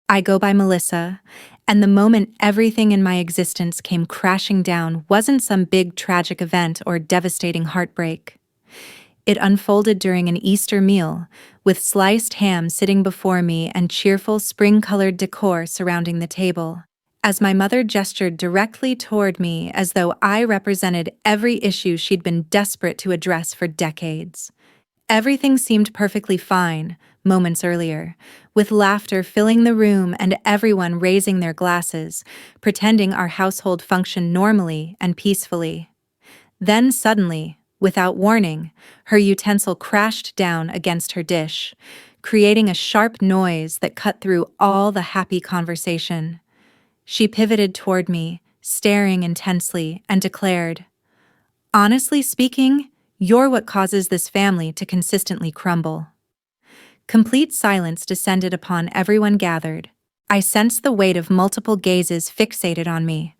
I go by Melissa, and the moment everything in my existence came crashing down wasn't some big tragic event or devastating heartbreak. It unfolded during an Easter meal, with sliced ham sitting before me and cheerful spring-colored decor surrounding the table. As my mother gestured directly toward me as though I represented every issue she'd been desperate to address for decades. Everything seemed perfectly fine, moments earlier, with laughter filling the room and everyone raising their glasses, pretending our household functioned normally and peacefully. Then suddenly, without warning, her utensil crashed down against her dish, creating a sharp noise that cut through all the happy conversation. She pivoted toward me, staring intensely, and declared, "Honestly speaking, you're what causes this family to consistently crumble." Complete silence descended upon everyone gathered. I sensed the weight of multiple gazes fixated on me,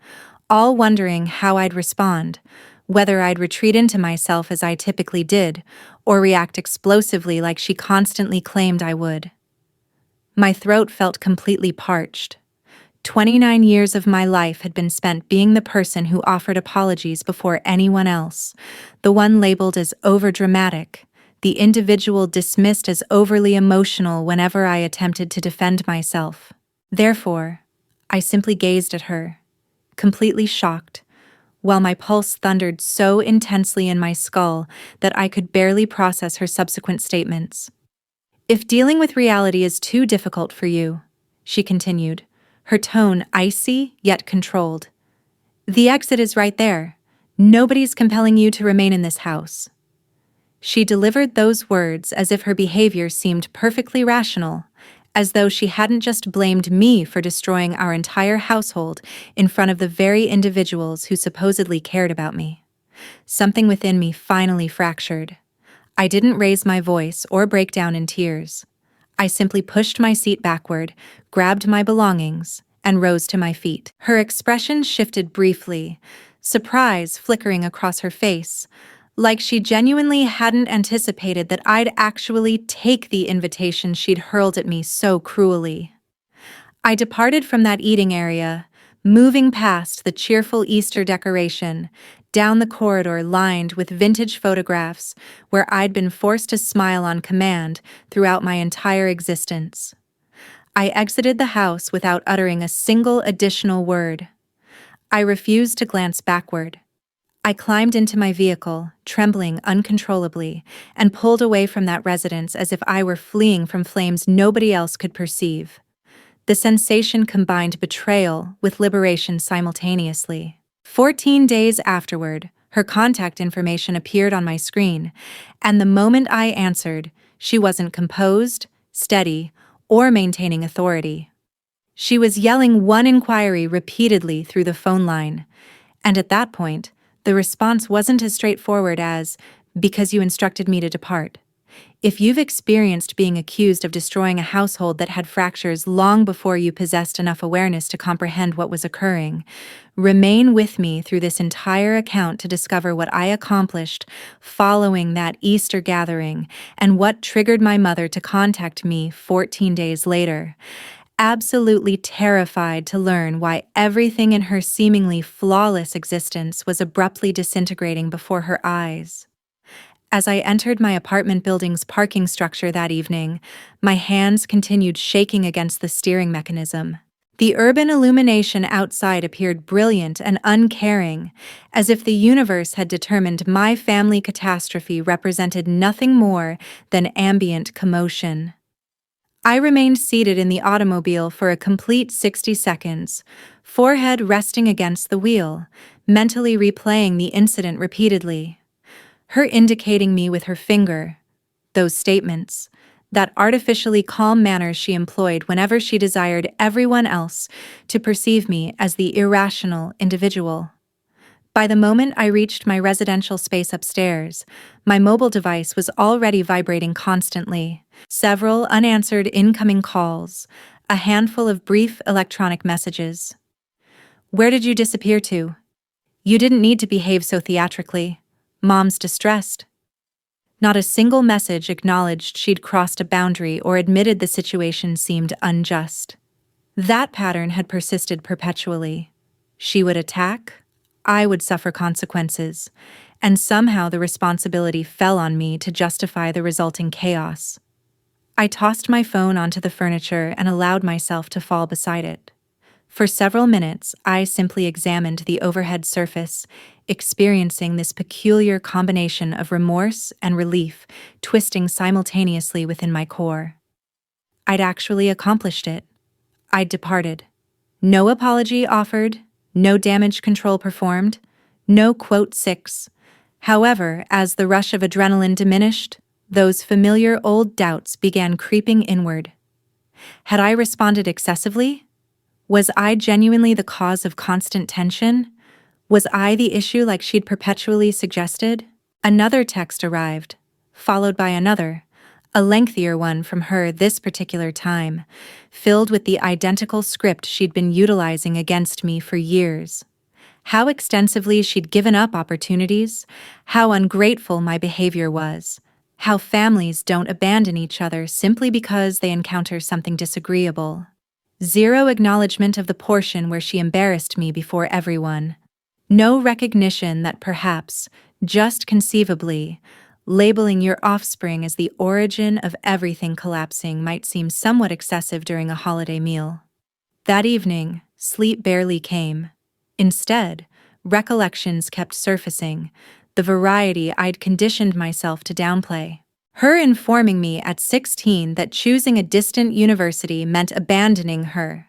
all wondering how I'd respond, whether I'd retreat into myself as I typically did, or react explosively like she constantly claimed I would. My throat felt completely parched. 29 years of my life had been spent being the person who offered apologies before anyone else, the one labeled as overdramatic, the individual dismissed as overly emotional whenever I attempted to defend myself. Therefore, I simply gazed at her, completely shocked, while my pulse thundered so intensely in my skull that I could barely process her subsequent statements. "If dealing with reality is too difficult for you," she continued, her tone icy yet controlled, "the exit is right there. Nobody's compelling you to remain in this house." She delivered those words as if her behavior seemed perfectly rational, as though she hadn't just blamed me for destroying our entire household in front of the very individuals who supposedly cared about me. Something within me finally fractured. I didn't raise my voice or break down in tears. I simply pushed my seat backward, grabbed my belongings, and rose to my feet. Her expression shifted briefly, surprise flickering across her face, like she genuinely hadn't anticipated that I'd actually take the invitation she'd hurled at me so cruelly. I departed from that eating area, moving past the cheerful Easter decoration, down the corridor lined with vintage photographs where I'd been forced to smile on command throughout my entire existence. I exited the house without uttering a single additional word. I refused to glance backward. I climbed into my vehicle, trembling uncontrollably, and pulled away from that residence as if I were fleeing from flames nobody else could perceive. The sensation combined betrayal with liberation simultaneously. 14 days afterward, her contact information appeared on my screen, and the moment I answered, she wasn't composed, steady, or maintaining authority. She was yelling one inquiry repeatedly through the phone line, and at that point, the response wasn't as straightforward as, "Because you instructed me to depart." If you've experienced being accused of destroying a household that had fractures long before you possessed enough awareness to comprehend what was occurring, remain with me through this entire account to discover what I accomplished following that Easter gathering and what triggered my mother to contact me 14 days later, absolutely terrified to learn why everything in her seemingly flawless existence was abruptly disintegrating before her eyes. As I entered my apartment building's parking structure that evening, my hands continued shaking against the steering mechanism. The urban illumination outside appeared brilliant and uncaring, as if the universe had determined my family catastrophe represented nothing more than ambient commotion. I remained seated in the automobile for a complete 60 seconds, forehead resting against the wheel, mentally replaying the incident repeatedly. Her indicating me with her finger, those statements, that artificially calm manner she employed whenever she desired everyone else to perceive me as the irrational individual. By the moment I reached my residential space upstairs, my mobile device was already vibrating constantly. Several unanswered incoming calls, a handful of brief electronic messages. "Where did you disappear to? You didn't need to behave so theatrically. Mom's distressed." Not a single message acknowledged she'd crossed a boundary or admitted the situation seemed unjust. That pattern had persisted perpetually. She would attack, I would suffer consequences, and somehow the responsibility fell on me to justify the resulting chaos. I tossed my phone onto the furniture and allowed myself to fall beside it. For several minutes, I simply examined the overhead surface, experiencing this peculiar combination of remorse and relief twisting simultaneously within my core. I'd actually accomplished it. I'd departed. No apology offered, no damage control performed, no quote six. However, as the rush of adrenaline diminished, those familiar old doubts began creeping inward. Had I responded excessively? Was I genuinely the cause of constant tension? Was I the issue like she'd perpetually suggested? Another text arrived, followed by another, a lengthier one from her this particular time, filled with the identical script she'd been utilizing against me for years. How extensively she'd given up opportunities, how ungrateful my behavior was, how families don't abandon each other simply because they encounter something disagreeable. Zero acknowledgement of the portion where she embarrassed me before everyone. No recognition that perhaps, just conceivably, labeling your offspring as the origin of everything collapsing might seem somewhat excessive during a holiday meal. That evening, sleep barely came. Instead, recollections kept surfacing, the variety I'd conditioned myself to downplay. Her informing me at 16 that choosing a distant university meant abandoning her.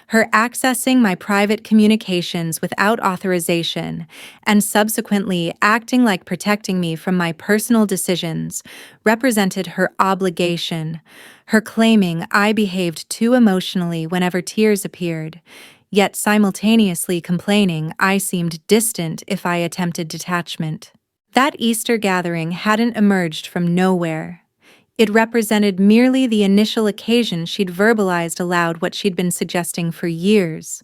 Her accessing my private communications without authorization, and subsequently acting like protecting me from my personal decisions, represented her obligation, her claiming I behaved too emotionally whenever tears appeared, yet simultaneously complaining I seemed distant if I attempted detachment. That Easter gathering hadn't emerged from nowhere. It represented merely the initial occasion she'd verbalized aloud what she'd been suggesting for years,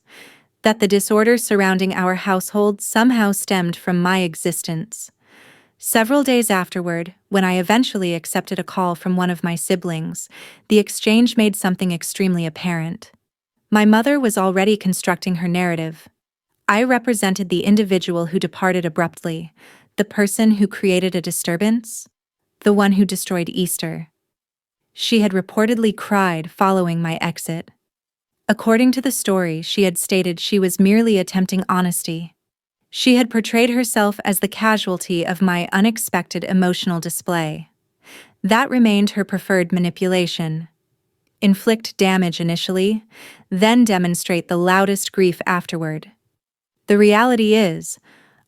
that the disorder surrounding our household somehow stemmed from my existence. Several days afterward, when I eventually accepted a call from one of my siblings, the exchange made something extremely apparent. My mother was already constructing her narrative. I represented the individual who departed abruptly, the person who created a disturbance, the one who destroyed Easter. She had reportedly cried following my exit. According to the story, she had stated she was merely attempting honesty. She had portrayed herself as the casualty of my unexpected emotional display. That remained her preferred manipulation. Inflict damage initially, then demonstrate the loudest grief afterward. The reality is,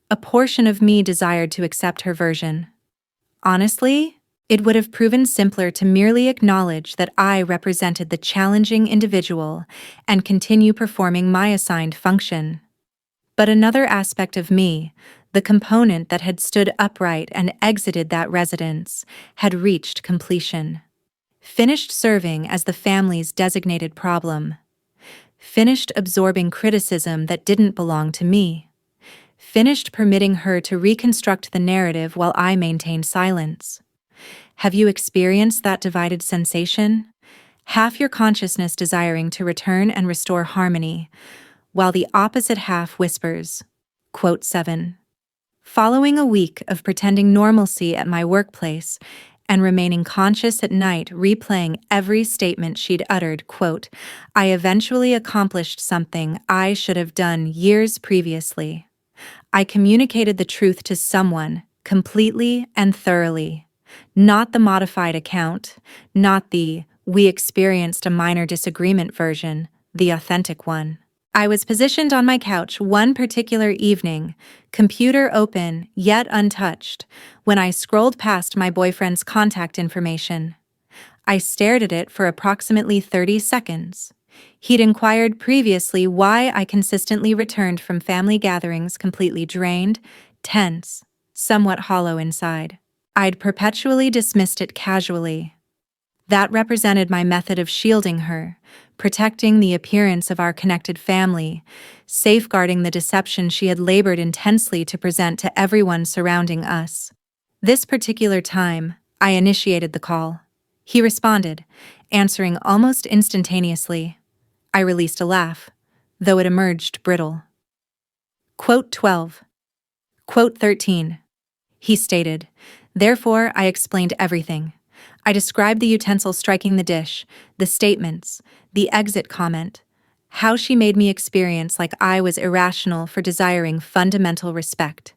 a portion of me desired to accept her version. Honestly, it would have proven simpler to merely acknowledge that I represented the challenging individual and continue performing my assigned function. But another aspect of me, the component that had stood upright and exited that residence, had reached completion. Finished serving as the family's designated problem. Finished absorbing criticism that didn't belong to me. Finished permitting her to reconstruct the narrative while I maintained silence. Have you experienced that divided sensation? Half your consciousness desiring to return and restore harmony, while the opposite half whispers. Quote 7. Following a week of pretending normalcy at my workplace and remaining conscious at night replaying every statement she'd uttered, quote, I eventually accomplished something I should have done years previously. I communicated the truth to someone, completely and thoroughly. Not the modified account, not the "we experienced a minor disagreement" version, the authentic one. I was positioned on my couch one particular evening, computer open yet untouched, when I scrolled past my boyfriend's contact information. I stared at it for approximately 30 seconds. He'd inquired previously why I consistently returned from family gatherings completely drained, tense, somewhat hollow inside. I'd perpetually dismissed it casually. That represented my method of shielding her, protecting the appearance of our connected family, safeguarding the deception she had labored intensely to present to everyone surrounding us. This particular time, I initiated the call. He responded, answering almost instantaneously. I released a laugh, though it emerged brittle. Quote 12. Quote 13. He stated, "Therefore, I explained everything. I described the utensil striking the dish, the statements, the exit comment, how she made me experience like I was irrational for desiring fundamental respect.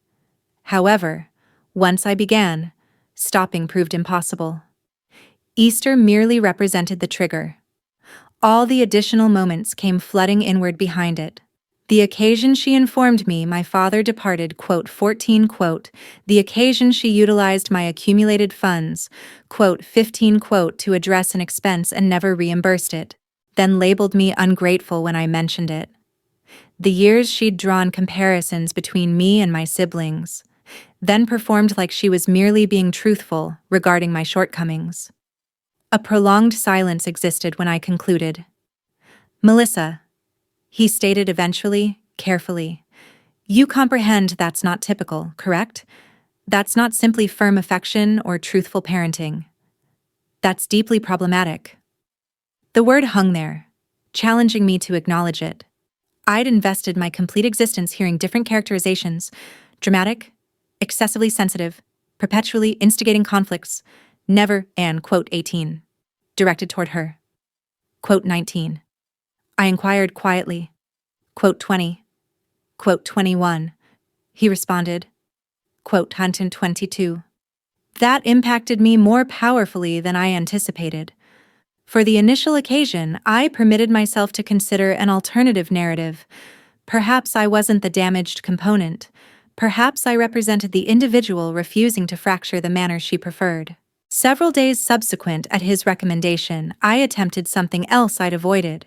However, once I began, stopping proved impossible. Easter merely represented the trigger. All the additional moments came flooding inward behind it. The occasion she informed me my father departed, quote 14, quote, the occasion she utilized my accumulated funds, quote 15, quote, to address an expense and never reimbursed it, then labeled me ungrateful when I mentioned it. The years she'd drawn comparisons between me and my siblings, then performed like she was merely being truthful regarding my shortcomings. A prolonged silence existed when I concluded. Melissa, he stated eventually, carefully, you comprehend that's not typical, correct? That's not simply firm affection or truthful parenting. That's deeply problematic. The word hung there, challenging me to acknowledge it. I'd invested my complete existence hearing different characterizations, dramatic, excessively sensitive, perpetually instigating conflicts, never and, quote 18, directed toward her. Quote 19. I inquired quietly. Quote 20. Quote 21. He responded. Quote 122. That impacted me more powerfully than I anticipated. For the initial occasion, I permitted myself to consider an alternative narrative. Perhaps I wasn't the damaged component. Perhaps I represented the individual refusing to fracture the manner she preferred. Several days subsequent at his recommendation, I attempted something else I'd avoided: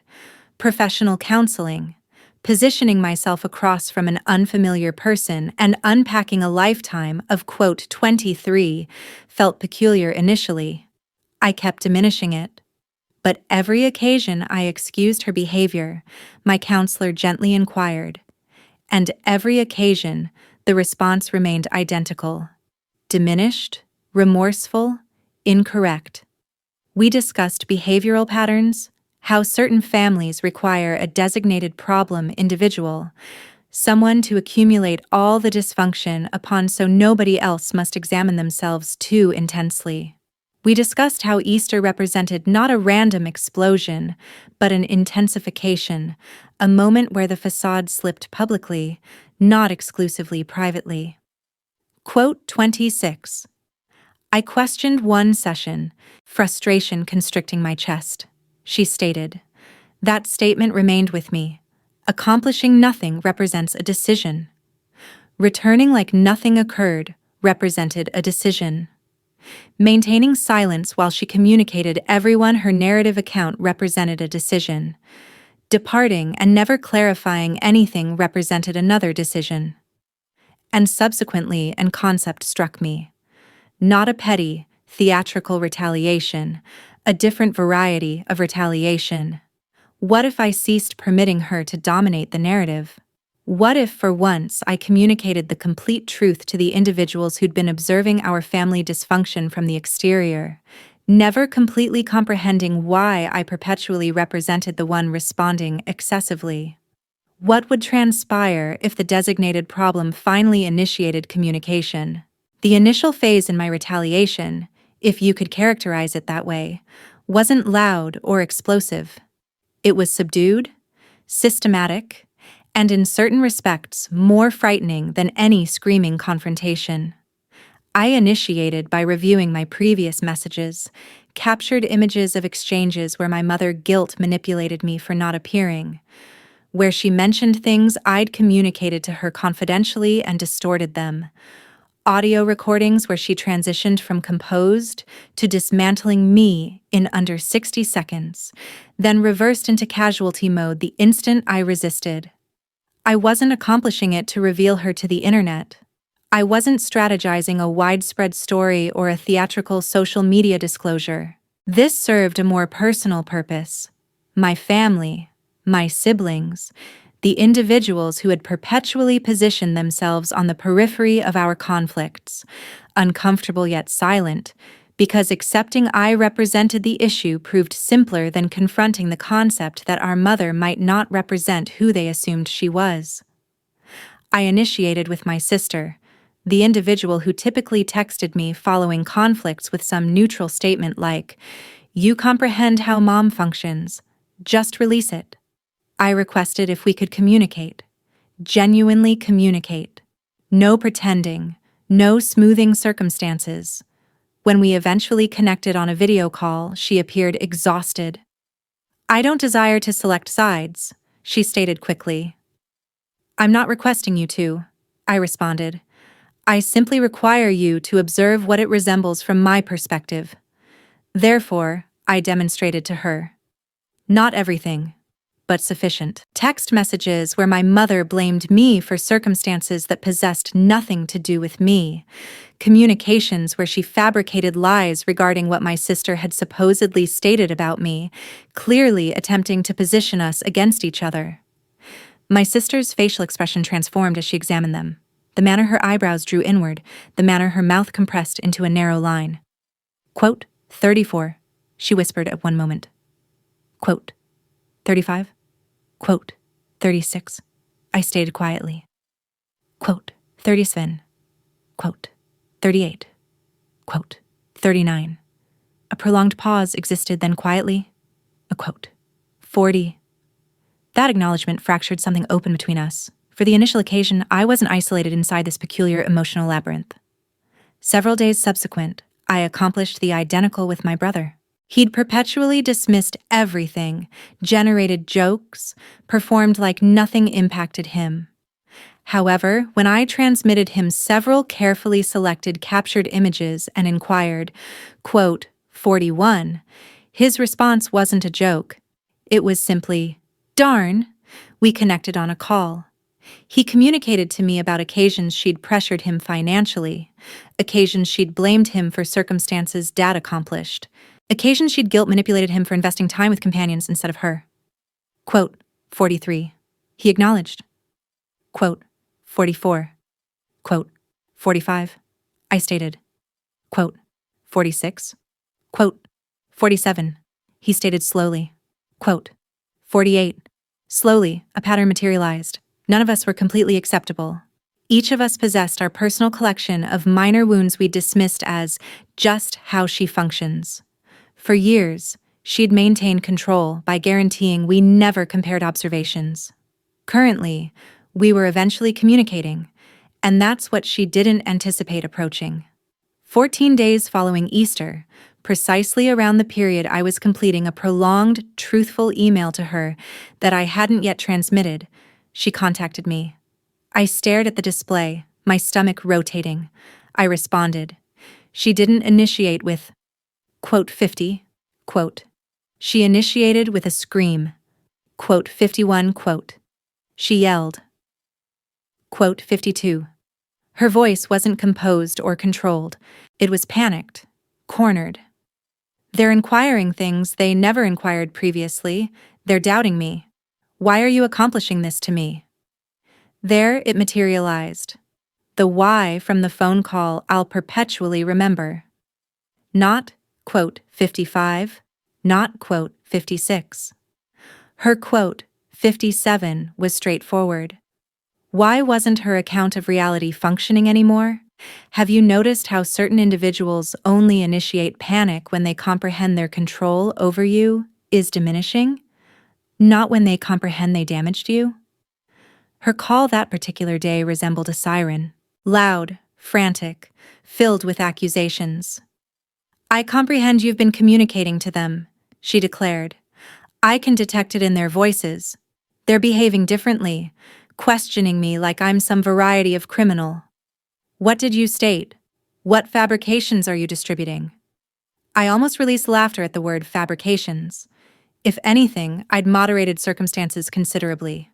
professional counseling, positioning myself across from an unfamiliar person and unpacking a lifetime of, quote, 23, felt peculiar initially. I kept diminishing it. But every occasion I excused her behavior, my counselor gently inquired. And every occasion, the response remained identical: diminished, remorseful, incorrect. We discussed behavioral patterns, how certain families require a designated problem individual, someone to accumulate all the dysfunction upon so nobody else must examine themselves too intensely. We discussed how Easter represented not a random explosion, but an intensification, a moment where the facade slipped publicly, not exclusively privately. Quote 26. I questioned one session, frustration constricting my chest. She stated, that statement remained with me. Accomplishing nothing represents a decision. Returning like nothing occurred represented a decision. Maintaining silence while she communicated everyone her narrative account represented a decision. Departing and never clarifying anything represented another decision. And subsequently, an concept struck me. Not a petty, theatrical retaliation, a different variety of retaliation. What if I ceased permitting her to dominate the narrative? What if, for once, I communicated the complete truth to the individuals who'd been observing our family dysfunction from the exterior, never completely comprehending why I perpetually represented the one responding excessively? What would transpire if the designated problem finally initiated communication? The initial phase in my retaliation, if you could characterize it that way, wasn't loud or explosive. It was subdued, systematic, and in certain respects more frightening than any screaming confrontation. I initiated by reviewing my previous messages, captured images of exchanges where my mother guilt manipulated me for not appearing, where she mentioned things I'd communicated to her confidentially and distorted them, audio recordings where she transitioned from composed to dismantling me in under 60 seconds, then reversed into casualty mode the instant I resisted. I wasn't accomplishing it to reveal her to the internet. I wasn't strategizing a widespread story or a theatrical social media disclosure. This served a more personal purpose. My family, my siblings, the individuals who had perpetually positioned themselves on the periphery of our conflicts, uncomfortable yet silent, because accepting I represented the issue proved simpler than confronting the concept that our mother might not represent who they assumed she was. I initiated with my sister, the individual who typically texted me following conflicts with some neutral statement like, "You comprehend how mom functions. Just release it." I requested if we could communicate. Genuinely communicate. No pretending. No smoothing circumstances. When we eventually connected on a video call, she appeared exhausted. "I don't desire to select sides," she stated quickly. "I'm not requesting you to," I responded. "I simply require you to observe what it resembles from my perspective." Therefore, I demonstrated to her. Not everything, but sufficient. Text messages where my mother blamed me for circumstances that possessed nothing to do with me. Communications where she fabricated lies regarding what my sister had supposedly stated about me, clearly attempting to position us against each other. My sister's facial expression transformed as she examined them. The manner her eyebrows drew inward, the manner her mouth compressed into a narrow line. Quote, 34, she whispered at one moment. Quote, 35? Quote, 36, I stated quietly. Quote, 37. Quote, 38. Quote, 39. A prolonged pause existed, then quietly, a quote, 40. That acknowledgement fractured something open between us. For the initial occasion, I wasn't isolated inside this peculiar emotional labyrinth. Several days subsequent, I accomplished the identical with my brother. He'd perpetually dismissed everything, generated jokes, performed like nothing impacted him. However, when I transmitted him several carefully selected captured images and inquired, quote, 41, his response wasn't a joke. It was simply, "Darn." We connected on a call. He communicated to me about occasions she'd pressured him financially, occasions she'd blamed him for circumstances Dad accomplished, occasions she'd guilt manipulated him for investing time with companions instead of her. Quote, 43. He acknowledged. Quote, 44. Quote, 45. I stated. Quote, 46. Quote, 47. He stated slowly. Quote, 48. Slowly, a pattern materialized. None of us were completely acceptable. Each of us possessed our personal collection of minor wounds we dismissed as just how she functions. For years, she'd maintained control by guaranteeing we never compared observations. Currently, we were eventually communicating, and that's what she didn't anticipate approaching. 14 days following Easter, precisely around the period I was completing a prolonged, truthful email to her that I hadn't yet transmitted, she contacted me. I stared at the display, my stomach rotating. I responded. She didn't initiate with, quote, 50, quote. She initiated with a scream, quote, 51, quote. She yelled, quote, 52. Her voice wasn't composed or controlled. It was panicked, cornered. They're inquiring things they never inquired previously. They're doubting me. Why are you accomplishing this to me? There it materialized. The why from the phone call I'll perpetually remember. Not, quote, 55, not, quote, 56. Her, quote, 57 was straightforward. Why wasn't her account of reality functioning anymore? Have you noticed how certain individuals only initiate panic when they comprehend their control over you is diminishing? Not when they comprehend they damaged you? Her call that particular day resembled a siren, loud, frantic, filled with accusations. I comprehend you've been communicating to them, she declared. I can detect it in their voices. They're behaving differently, questioning me like I'm some variety of criminal. What did you state? What fabrications are you distributing? I almost released laughter at the word fabrications. If anything, I'd moderated circumstances considerably.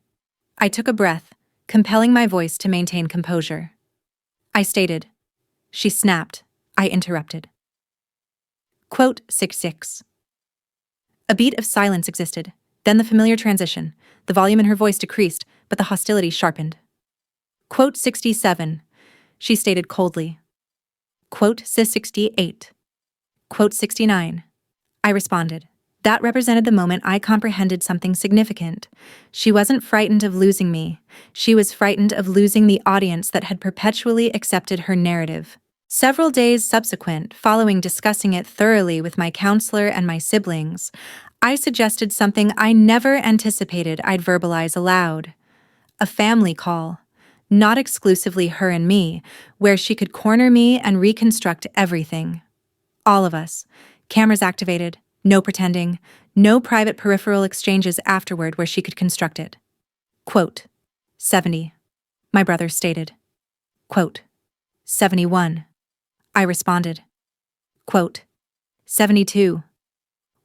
I took a breath, compelling my voice to maintain composure. I stated. She snapped. I interrupted. Quote 66. A beat of silence existed, then the familiar transition. The volume in her voice decreased, but the hostility sharpened. Quote 67. She stated coldly. Quote 68. Quote 69. I responded. That represented the moment I comprehended something significant. She wasn't frightened of losing me. She was frightened of losing the audience that had perpetually accepted her narrative. Several days subsequent, following discussing it thoroughly with my counselor and my siblings, I suggested something I never anticipated I'd verbalize aloud. A family call. Not exclusively her and me, where she could corner me and reconstruct everything. All of us. Cameras activated. No pretending, no private peripheral exchanges afterward where she could construct it. Quote, 70. My brother stated. Quote, 71. I responded. Quote, 72.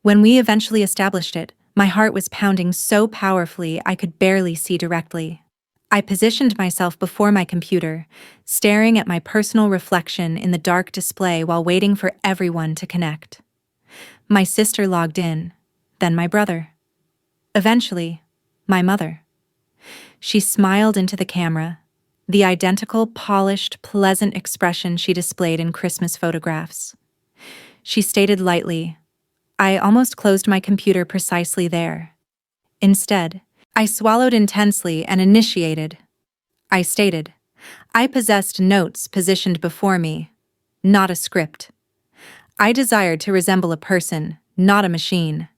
When we eventually established it, my heart was pounding so powerfully I could barely see directly. I positioned myself before my computer, staring at my personal reflection in the dark display while waiting for everyone to connect. My sister logged in, then my brother. Eventually, my mother. She smiled into the camera, the identical, polished, pleasant expression she displayed in Christmas photographs. She stated lightly, I almost closed my computer precisely there. Instead, I swallowed intensely and initiated. I stated, I possessed notes positioned before me, not a script. I desired to resemble a person, not a machine,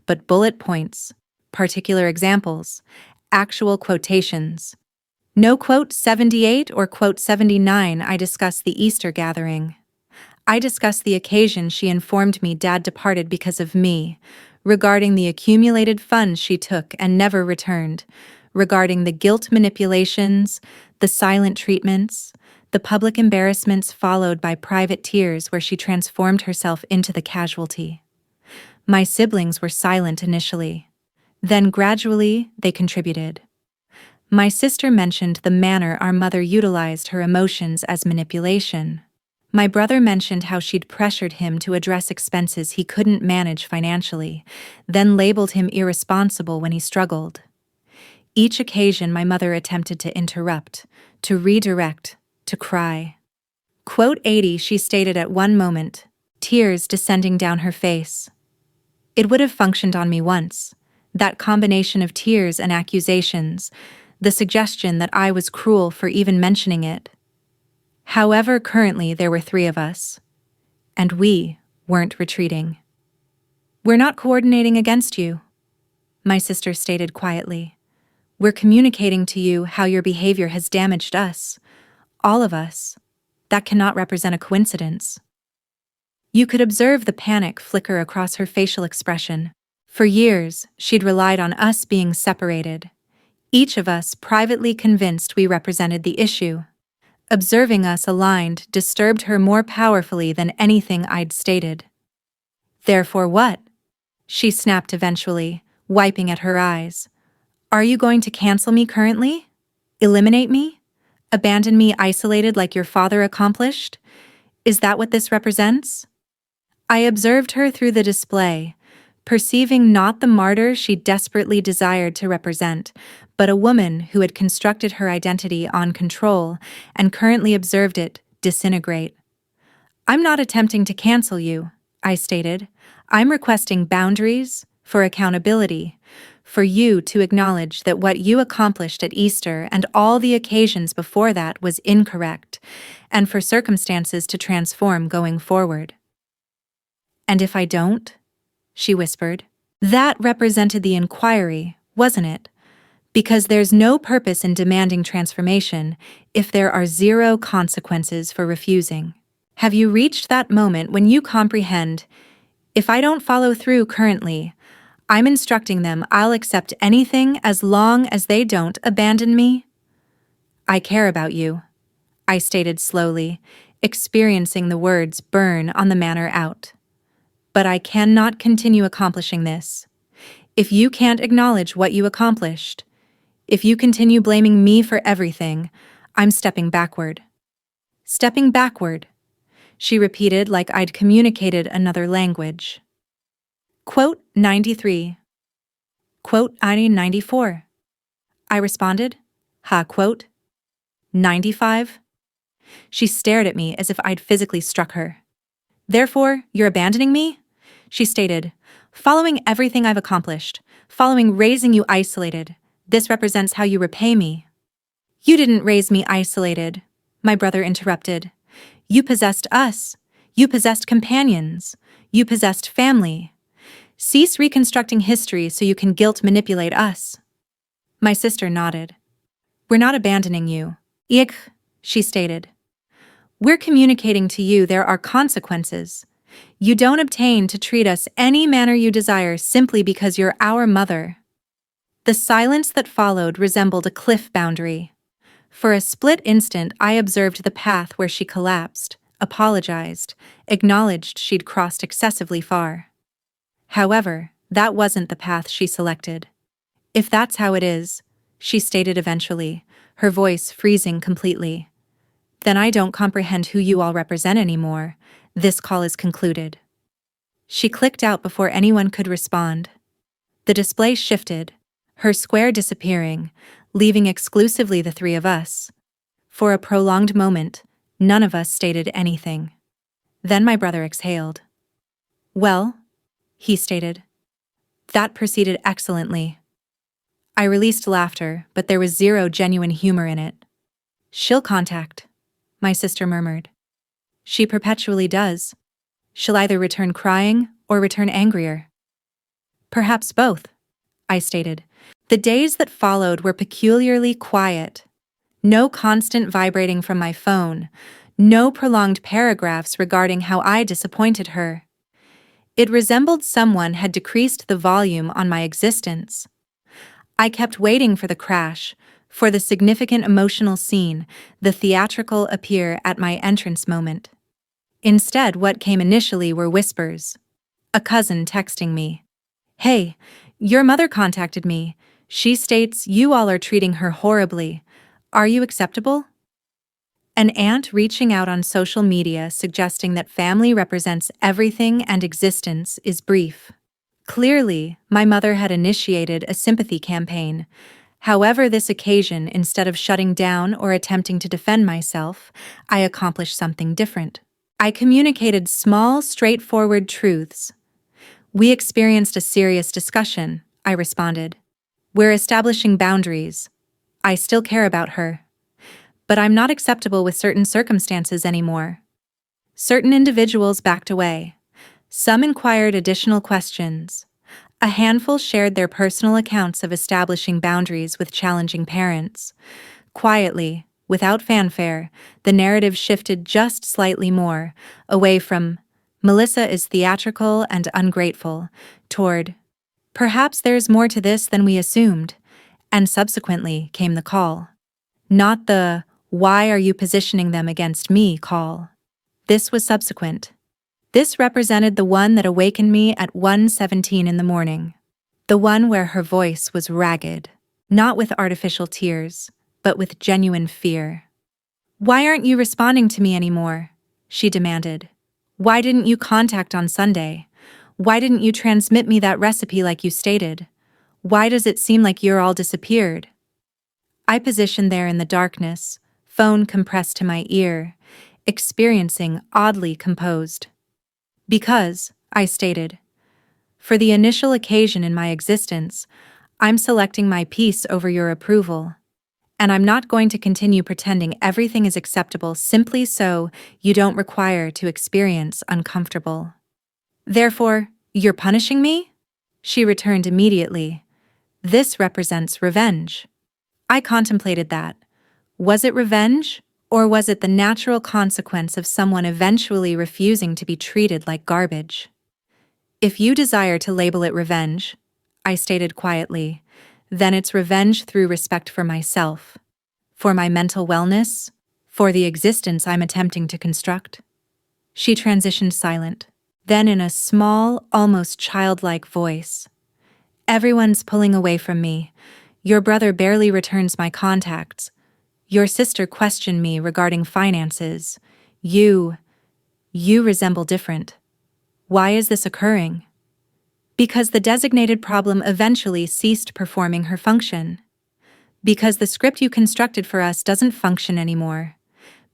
but bullet points, particular examples, actual quotations. No quote 78 or quote 79 I discussed the Easter gathering. I discussed the occasion she informed me Dad departed because of me, regarding the accumulated funds she took and never returned, regarding the guilt manipulations, the silent treatments, the public embarrassments followed by private tears where she transformed herself into the casualty. My siblings were silent initially. Then gradually, they contributed. My sister mentioned the manner our mother utilized her emotions as manipulation. My brother mentioned how she'd pressured him to address expenses he couldn't manage financially, then labeled him irresponsible when he struggled. Each occasion my mother attempted to interrupt, to redirect, to cry. Quote 80 she stated at one moment, tears descending down her face. It would have functioned on me once, that combination of tears and accusations, the suggestion that I was cruel for even mentioning it. However, currently there were 3 of us, and we weren't retreating. We're not coordinating against you, my sister stated quietly. We're communicating to you how your behavior has damaged us, all of us. That cannot represent a coincidence. You could observe the panic flicker across her facial expression. For years, she'd relied on us being separated, each of us privately convinced we represented the issue. Observing us aligned disturbed her more powerfully than anything I'd stated. Therefore what? She snapped eventually, wiping at her eyes. Are you going to cancel me currently? Eliminate me? Abandon me isolated like your father accomplished? Is that what this represents? I observed her through the display, perceiving not the martyr she desperately desired to represent, but a woman who had constructed her identity on control and currently observed it disintegrate. I'm not attempting to cancel you, I stated. I'm requesting boundaries, for accountability, for you to acknowledge that what you accomplished at Easter and all the occasions before that was incorrect, and for circumstances to transform going forward. And if I don't? She whispered. That represented the inquiry, wasn't it? Because there's no purpose in demanding transformation if there are 0 consequences for refusing. Have you reached that moment when you comprehend, if I don't follow through currently, I'm instructing them I'll accept anything as long as they don't abandon me? I care about you, I stated slowly, experiencing the words burn on the manner out. But I cannot continue accomplishing this. If you can't acknowledge what you accomplished, if you continue blaming me for everything, I'm stepping backward. Stepping backward, she repeated like I'd communicated another language. Quote 93. Quote 94. I responded, quote 95. She stared at me as if I'd physically struck her. Therefore, you're abandoning me? She stated, following everything I've accomplished, following raising you isolated, this represents how you repay me. You didn't raise me isolated, my brother interrupted. You possessed us. You possessed companions. You possessed family. Cease reconstructing history so you can guilt manipulate us. My sister nodded. We're not abandoning you. Ich, she stated. We're communicating to you there are consequences. You don't obtain to treat us any manner you desire simply because you're our mother. The silence that followed resembled a cliff boundary. For a split instant, I observed the path where she collapsed, apologized, acknowledged she'd crossed excessively far. However, that wasn't the path she selected. If that's how it is, she stated eventually, her voice freezing completely, then I don't comprehend who you all represent anymore. This call is concluded. She clicked out before anyone could respond. The display shifted, her square disappearing, leaving exclusively the three of us. For a prolonged moment, none of us stated anything. Then my brother exhaled. Well, he stated. That proceeded excellently. I released laughter, but there was zero genuine humor in it. She'll contact, my sister murmured. She perpetually does. She'll either return crying or return angrier. Perhaps both, I stated. The days that followed were peculiarly quiet. No constant vibrating from my phone, no prolonged paragraphs regarding how I disappointed her. It resembled someone had decreased the volume on my existence. I kept waiting for the crash, for the significant emotional scene, the theatrical appear at my entrance moment. Instead, what came initially were whispers. A cousin texting me. Hey, your mother contacted me. She states you all are treating her horribly. Are you acceptable? An aunt reaching out on social media suggesting that family represents everything and existence is brief. Clearly, my mother had initiated a sympathy campaign. However, this occasion, instead of shutting down or attempting to defend myself, I accomplished something different. I communicated small, straightforward truths. We experienced a serious discussion, I responded. We're establishing boundaries. I still care about her. But I'm not acceptable with certain circumstances anymore. Certain individuals backed away. Some inquired additional questions. A handful shared their personal accounts of establishing boundaries with challenging parents. Quietly, without fanfare, the narrative shifted just slightly more, away from, Melissa is theatrical and ungrateful, toward, perhaps there's more to this than we assumed, and subsequently came the call. Not the, why are you positioning them against me call. This was subsequent. This represented the one that awakened me at 1:17 in the morning. The one where her voice was ragged, not with artificial tears, but with genuine fear. Why aren't you responding to me anymore? She demanded. Why didn't you contact on Sunday? Why didn't you transmit me that recipe like you stated? Why does it seem like you're all disappeared? I positioned there in the darkness, phone compressed to my ear, experiencing oddly composed. Because, I stated, for the initial occasion in my existence, I'm selecting my peace over your approval. And I'm not going to continue pretending everything is acceptable simply so you don't require to experience uncomfortable. Therefore, you're punishing me? She returned immediately. This represents revenge. I contemplated that. Was it revenge, or was it the natural consequence of someone eventually refusing to be treated like garbage? If you desire to label it revenge, I stated quietly, then it's revenge through respect for myself, for my mental wellness, for the existence I'm attempting to construct. She transitioned silent, then in a small, almost childlike voice. Everyone's pulling away from me. Your brother barely returns my contacts. Your sister questioned me regarding finances. You resemble different. Why is this occurring? Because the designated problem eventually ceased performing her function. Because the script you constructed for us doesn't function anymore.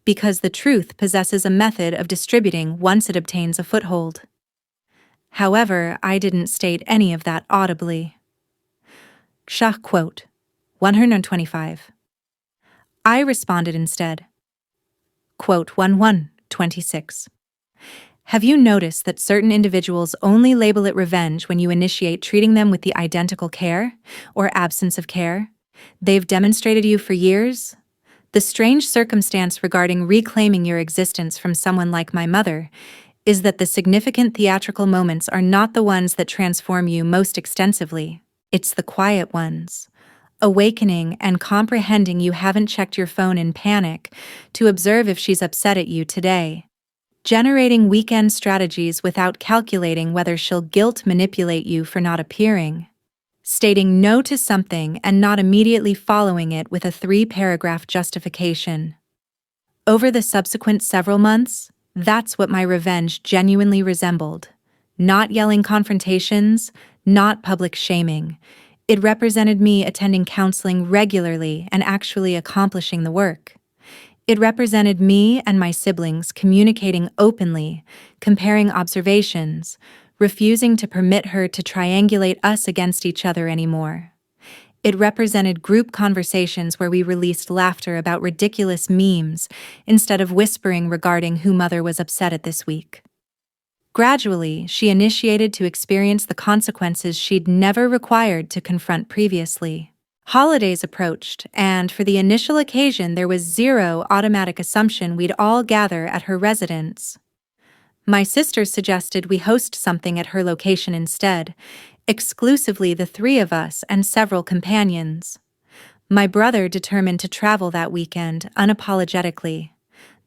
because the truth possesses a method of distributing once it obtains a foothold. However, I didn't state any of that audibly. Shah quote, 125. I responded instead. Quote 1126. Have you noticed that certain individuals only label it revenge when you initiate treating them with the identical care, or absence of care, they've demonstrated you for years? The strange circumstance regarding reclaiming your existence from someone like my mother is that the significant theatrical moments are not the ones that transform you most extensively. It's the quiet ones. Awakening and comprehending you haven't checked your phone in panic to observe if she's upset at you today. Generating weekend strategies without calculating whether she'll guilt manipulate you for not appearing. Stating no to something and not immediately following it with a 3-paragraph justification. Over the subsequent several months, that's what my revenge genuinely resembled. Not yelling confrontations, not public shaming. It represented me attending counseling regularly and actually accomplishing the work. It represented me and my siblings communicating openly, comparing observations, refusing to permit her to triangulate us against each other anymore. It represented group conversations where we released laughter about ridiculous memes instead of whispering regarding who mother was upset at this week. Gradually, she initiated to experience the consequences she'd never required to confront previously. Holidays approached, and for the initial occasion there was zero automatic assumption we'd all gather at her residence. My sister suggested we host something at her location instead, exclusively the 3 of us and several companions. My brother determined to travel that weekend unapologetically.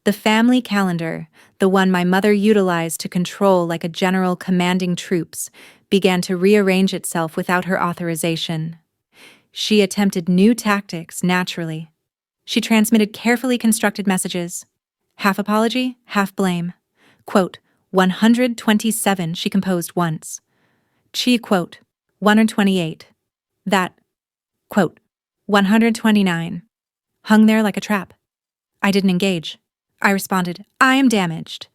The family calendar, the one my mother utilized to control like a general commanding troops, began to rearrange itself without her authorization. She attempted new tactics naturally. She transmitted carefully constructed messages. Half apology, half blame. Quote, 127 she composed once. She, quote, 128. That, quote, 129. Hung there like a trap. I didn't engage. I responded, I am damaged.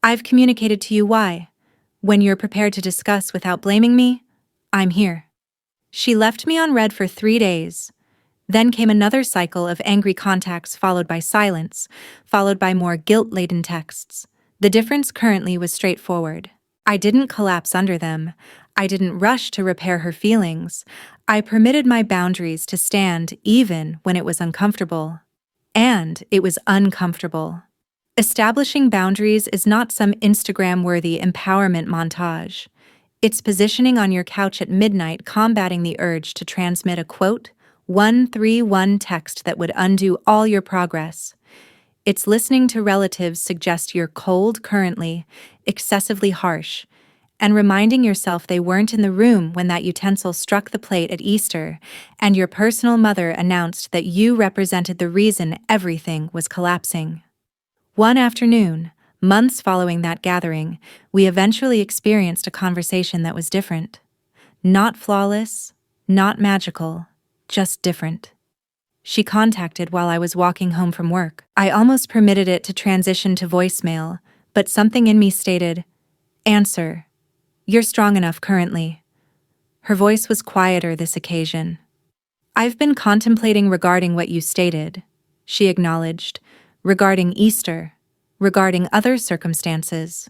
I've communicated to you why. When you're prepared to discuss without blaming me, I'm here. She left me on read for 3 days. Then came another cycle of angry contacts followed by silence, followed by more guilt-laden texts. The difference currently was straightforward. I didn't collapse under them. I didn't rush to repair her feelings. I permitted my boundaries to stand even when it was uncomfortable. And it was uncomfortable. Establishing boundaries is not some Instagram-worthy empowerment montage. It's positioning on your couch at midnight combating the urge to transmit a quote, 131 text that would undo all your progress. It's listening to relatives suggest you're cold currently, excessively harsh, and reminding yourself they weren't in the room when that utensil struck the plate at Easter, and your personal mother announced that you represented the reason everything was collapsing. One afternoon, months following that gathering, we eventually experienced a conversation that was different. Not flawless, not magical, just different. She contacted while I was walking home from work. I almost permitted it to transition to voicemail, but something in me stated, "Answer. You're strong enough currently." Her voice was quieter this occasion. "I've been contemplating regarding what you stated," she acknowledged, "regarding Easter, regarding other circumstances."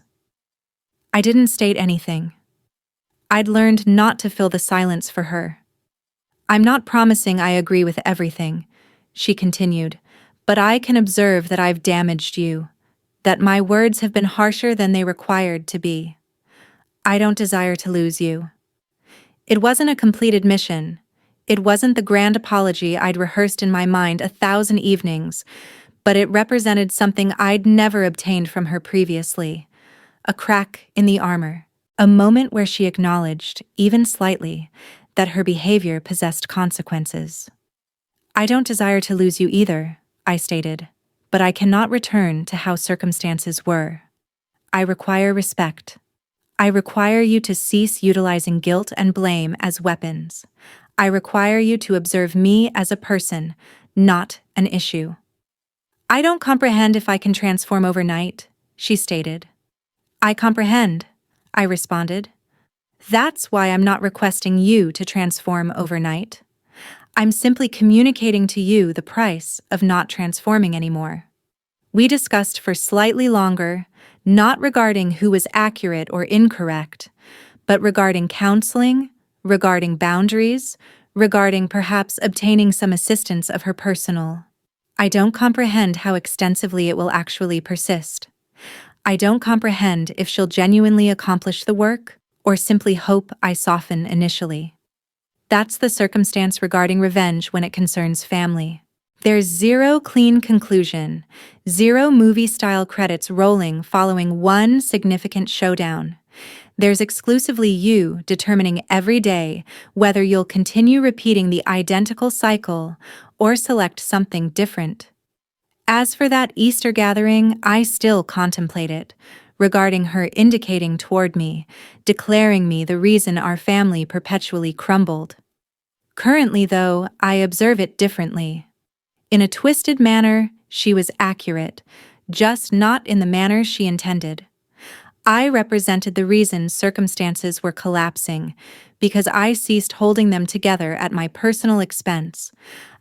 I didn't state anything. I'd learned not to fill the silence for her. "I'm not promising I agree with everything," she continued, "but I can observe that I've damaged you, that my words have been harsher than they required to be. I don't desire to lose you." It wasn't a complete admission. It wasn't the grand apology I'd rehearsed in my mind 1,000 evenings, but it represented something I'd never obtained from her previously. A crack in the armor. A moment where she acknowledged, even slightly, that her behavior possessed consequences. "I don't desire to lose you either," I stated, "but I cannot return to how circumstances were. I require respect. I require you to cease utilizing guilt and blame as weapons. I require you to observe me as a person, not an issue. I don't comprehend if I can transform overnight, she stated. I comprehend, I responded. That's why I'm not requesting you to transform overnight. I'm simply communicating to you the price of not transforming anymore. We discussed for slightly longer, not regarding who was accurate or incorrect, but regarding counseling, regarding boundaries, regarding perhaps obtaining some assistance of her personal. I don't comprehend how extensively it will actually persist. I don't comprehend if she'll genuinely accomplish the work or simply hope I soften initially. That's the circumstance regarding revenge when it concerns family. There's zero clean conclusion, zero movie-style credits rolling following one significant showdown. There's exclusively you determining every day whether you'll continue repeating the identical cycle or select something different. As for that Easter gathering, I still contemplate it, regarding her indicating toward me, declaring me the reason our family perpetually crumbled. Currently, though, I observe it differently. In a twisted manner, she was accurate, just not in the manner she intended. I represented the reason circumstances were collapsing, because I ceased holding them together at my personal expense.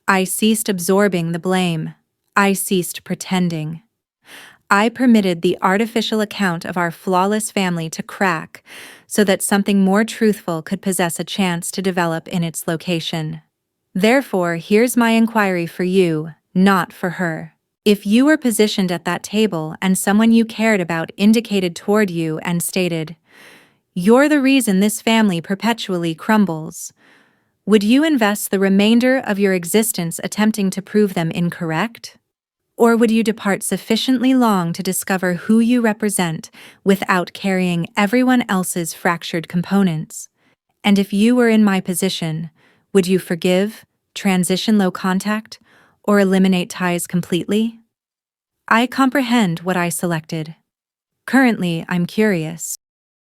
I ceased absorbing the blame. I ceased pretending. I permitted the artificial account of our flawless family to crack so that something more truthful could possess a chance to develop in its location. Therefore, here's my inquiry for you, not for her. If you were positioned at that table and someone you cared about indicated toward you and stated, "You're the reason this family perpetually crumbles," would you invest the remainder of your existence attempting to prove them incorrect? Or would you depart sufficiently long to discover who you represent without carrying everyone else's fractured components? And if you were in my position, would you forgive, transition low contact, or eliminate ties completely? I comprehend what I selected. Currently, I'm curious.